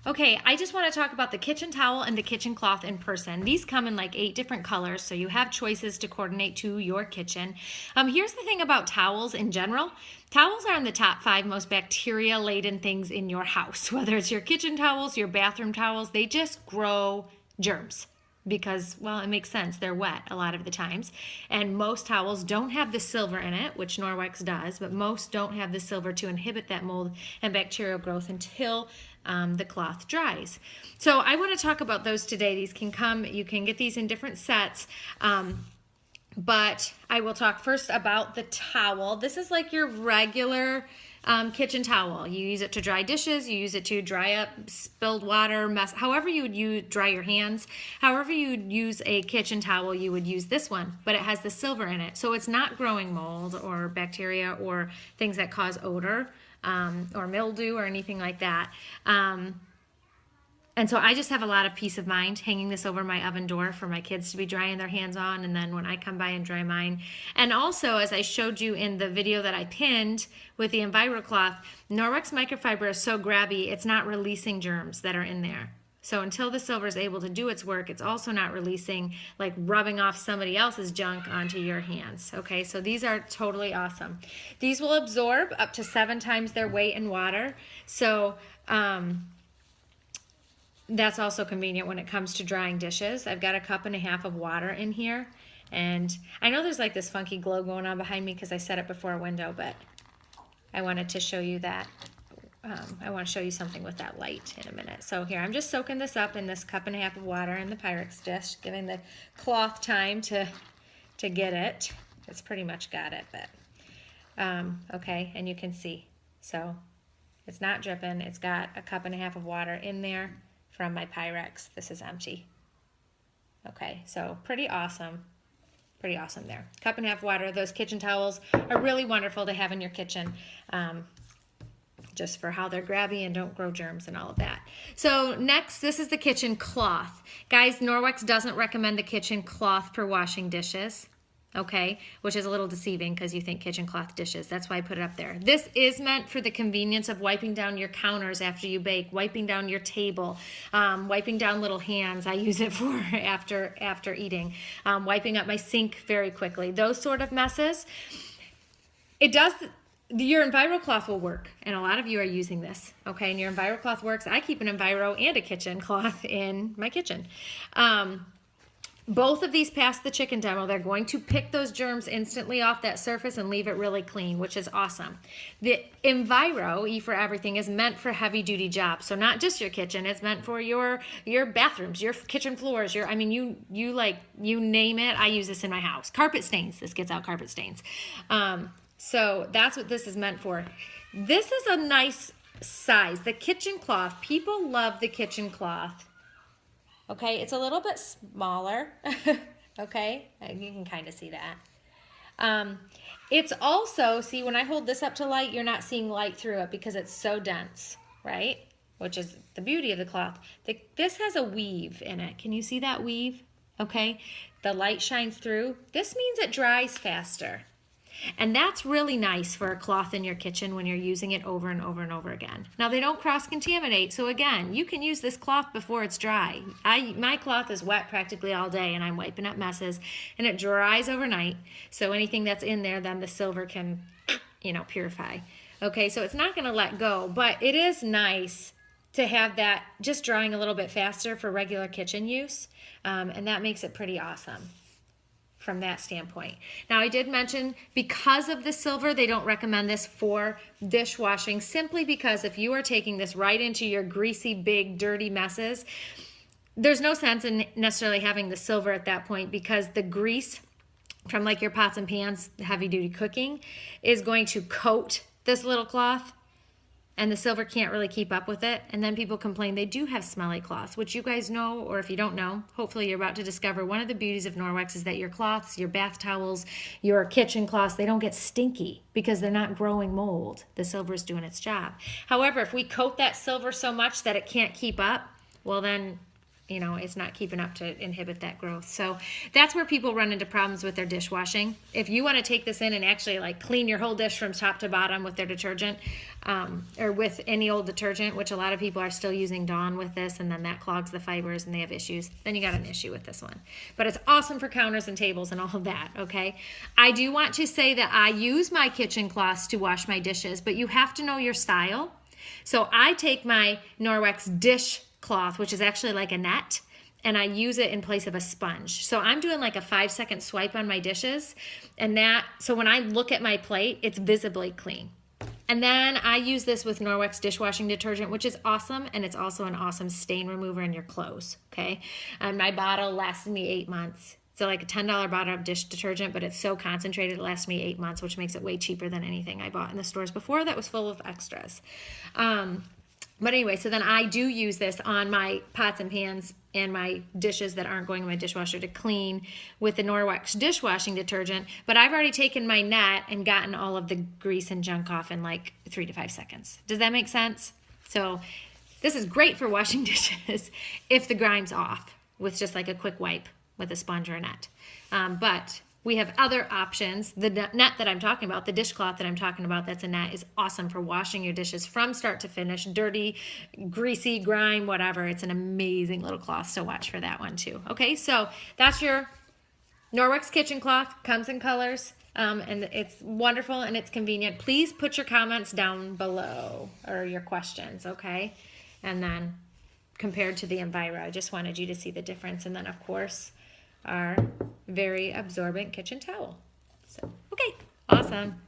Okay, I just want to talk about the kitchen towel and the kitchen cloth in person. These come in like 8 different colors, so you have choices to coordinate to your kitchen. Here's the thing about towels in general. Towels are in the top 5 most bacteria-laden things in your house. Whether it's your kitchen towels, your bathroom towels, they just grow germs. Because, well, it makes sense. They're wet a lot of the times. And most towels don't have the silver in it, which Norwex does, but most don't have the silver to inhibit that mold and bacterial growth until the cloth dries. So I want to talk about those today. These can come, you can get these in different sets. But I will talk first about the towel. This is like your regular kitchen towel. You use it to dry dishes, you use it to dry up spilled water, mess, however you would dry your hands, however you would use a kitchen towel, you would use this one, but it has the silver in it. So it's not growing mold or bacteria or things that cause odor or mildew or anything like that. And so I just have a lot of peace of mind hanging this over my oven door for my kids to be drying their hands on, and then when I come by and dry mine. And also, as I showed you in the video that I pinned with the EnviroCloth, Norwex microfiber is so grabby, it's not releasing germs that are in there. So until the silver is able to do its work, it's also not releasing, like rubbing off somebody else's junk onto your hands. Okay, so these are totally awesome. These will absorb up to 7 times their weight in water. So, that's also convenient when it comes to drying dishes. I've got a 1.5 cups of water in here. And I know there's like this funky glow going on behind me because I set it before a window, but I wanted to show you that. I want to show you something with that light in a minute. So here, I'm just soaking this up in this 1.5 cups of water in the Pyrex dish, giving the cloth time to get it. It's pretty much got it, but okay, and you can see. So it's not dripping. It's got a 1.5 cups of water in there from my Pyrex. This is empty. Okay, so pretty awesome. Pretty awesome there. 1.5 cups water. Those kitchen towels are really wonderful to have in your kitchen, just for how they're grabby and don't grow germs and all of that. So next, this is the kitchen cloth. Guys, Norwex doesn't recommend the kitchen cloth for washing dishes. Okay, which is a little deceiving because you think kitchen cloth dishes. That's why I put it up there. This is meant for the convenience of wiping down your counters after you bake, wiping down your table, wiping down little hands. I use it for after eating, wiping up my sink very quickly. Those sort of messes. It does. Your EnviroCloth will work, and a lot of you are using this. Okay, and your EnviroCloth works. I keep an Enviro and a kitchen cloth in my kitchen. Both of these pass the chicken demo. They're going to pick those germs instantly off that surface and leave it really clean, which is awesome. The Enviro, E for everything, is meant for heavy duty jobs. So not just your kitchen, it's meant for your bathrooms, your kitchen floors, you name it. I use this in my house. Carpet stains, this gets out carpet stains. So that's what this is meant for. This is a nice size. The kitchen cloth, people love the kitchen cloth. Okay, it's a little bit smaller, okay? You can kind of see that. It's also, see, when I hold this up to light, you're not seeing light through it because it's so dense, right? Which is the beauty of the cloth. This has a weave in it. Can you see that weave? Okay, the light shines through. This means it dries faster. And that's really nice for a cloth in your kitchen when you're using it over and over and over again. Now, they don't cross-contaminate, so again, you can use this cloth before it's dry. My cloth is wet practically all day, and I'm wiping up messes, and it dries overnight, so anything that's in there, then the silver can, purify. Okay, so it's not going to let go, but it is nice to have that just drying a little bit faster for regular kitchen use, and that makes it pretty awesome from that standpoint. Now, I did mention because of the silver, they don't recommend this for dishwashing, simply because if you are taking this right into your greasy, big, dirty messes, there's no sense in necessarily having the silver at that point because the grease from like your pots and pans, heavy duty cooking, is going to coat this little cloth, and the silver can't really keep up with it. And then people complain they do have smelly cloths, which you guys know, or if you don't know, hopefully you're about to discover. One of the beauties of Norwex is that your cloths, your bath towels, your kitchen cloths, they don't get stinky because they're not growing mold. The silver is doing its job. However, if we coat that silver so much that it can't keep up, well then you know, it's not keeping up to inhibit that growth. So that's where people run into problems with their dishwashing. If you want to take this in and actually like clean your whole dish from top to bottom with their detergent, or with any old detergent, which a lot of people are still using Dawn with this, and then that clogs the fibers and they have issues, then you got an issue with this one. But it's awesome for counters and tables and all of that, okay? I do want to say that I use my kitchen cloths to wash my dishes, but you have to know your style. So I take my Norwex dish cloth, which is actually like a net, and I use it in place of a sponge. So I'm doing like a 5-second swipe on my dishes, and so when I look at my plate, it's visibly clean. And then I use this with Norwex dishwashing detergent, which is awesome, and it's also an awesome stain remover in your clothes, okay? My bottle lasted me 8 months. So like a $10 bottle of dish detergent, but it's so concentrated, it lasts me 8 months, which makes it way cheaper than anything I bought in the stores before that was full of extras. But anyway, so then I do use this on my pots and pans and my dishes that aren't going in my dishwasher to clean with the Norwex dishwashing detergent. But I've already taken my net and gotten all of the grease and junk off in like 3 to 5 seconds. Does that make sense? So this is great for washing dishes if the grime's off with just like a quick wipe with a sponge or a net. But we have other options. The net that I'm talking about, the dishcloth that I'm talking about that's a net, is awesome for washing your dishes from start to finish, dirty, greasy, grime, whatever. It's an amazing little cloth, so watch for that one too. Okay, so that's your Norwex kitchen cloth. Comes in colors, and it's wonderful and it's convenient. Please put your comments down below, or your questions, okay? And then compared to the Enviro, I just wanted you to see the difference. And then, of course, our very absorbent kitchen towel. So, okay, awesome.